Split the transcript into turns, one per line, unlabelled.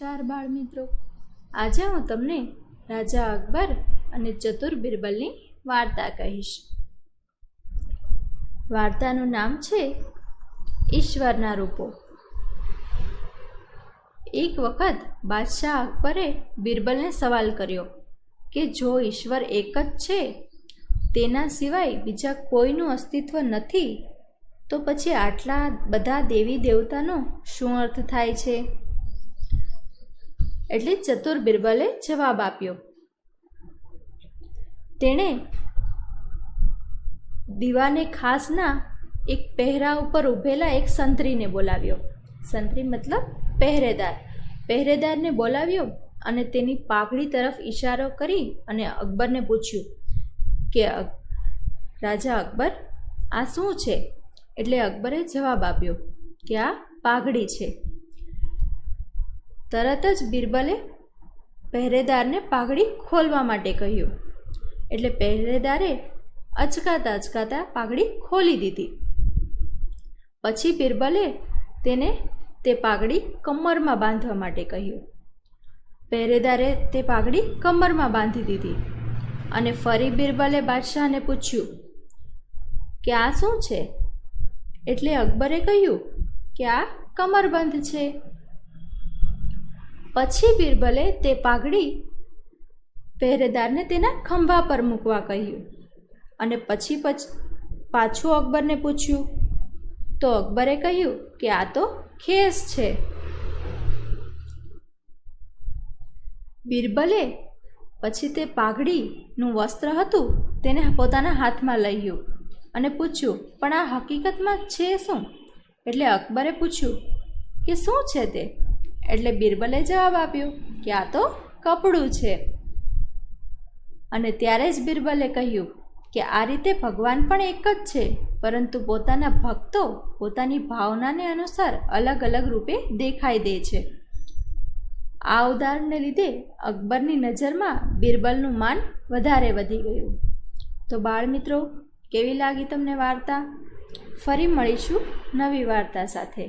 ચાર બાળ મિત્રો, આજે હું તમને રાજા અકબર અને ચતુર બિરબલની વાર્તા કહીશ. વાર્તાનું નામ છે ઈશ્વરના રૂપો. એક વખત બાદશાહ અકબરે બિરબલને સવાલ કર્યો કે જો ઈશ્વર એક જ છે, તેના સિવાય બીજા કોઈનું અસ્તિત્વ નથી, તો પછી આટલા બધા દેવી દેવતાનો શું અર્થ થાય છે? એટલે ચતુર બિરબલે જવાબ આપ્યો. તેણે દીવાને ખાસના એક પહેરા ઉપર ઊભેલા એક સંત્રીને બોલાવ્યો. સંત્રી મતલબ પહેરેદાર. પહેરેદારને બોલાવ્યો અને તેની પાઘડી તરફ ઈશારો કરી અને અકબરને પૂછ્યું કે રાજા અકબર, આ શું છે? એટલે અકબરે જવાબ આપ્યો કે આ પાઘડી છે. તરત જ બિરબલે પહેરેદારને પાઘડી ખોલવા માટે કહ્યું. એટલે પહેરેદારે અચકાતા પાઘડી ખોલી દીધી. પછી બિરબલે તેને તે પાઘડી કમરમાં બાંધવા માટે કહ્યું. પહેરેદારે તે પાઘડી કમરમાં બાંધી દીધી અને ફરી બિરબલે બાદશાહને પૂછ્યું કે આ શું છે? એટલે અકબરે કહ્યું કે આ કમરબંધ છે. પછી બિરબલે તે પાઘડી પહેરેદારને તેના ખંભા પર મૂકવા કહ્યું અને પછી પાછું અકબરને પૂછ્યું તો અકબરે કહ્યું કે આ તો ખેસ છે. બિરબલે પછી તે પાઘડીનું વસ્ત્ર હતું તેને પોતાના હાથમાં લઈ અને પૂછ્યું, પણ આ હકીકતમાં છે શું? એટલે અકબરે પૂછ્યું કે શું છે તે? એટલે બિરબલે જવાબ આપ્યો કે આ તો કપડું છે. અને ત્યારે જ બિરબલે કહ્યું કે આ રીતે ભગવાન પણ એક જ છે, પરંતુ પોતાના ભક્તો પોતાની ભાવનાને અનુસાર અલગ અલગ રૂપે દેખાઈ દે છે. આ ઉદાહરણને લીધે અકબરની નજરમાં બિરબલનું માન વધારે વધી ગયું. તો બાળ મિત્રો, કેવી લાગી તમને વાર્તા? ફરી મળીશું નવી વાર્તા સાથે.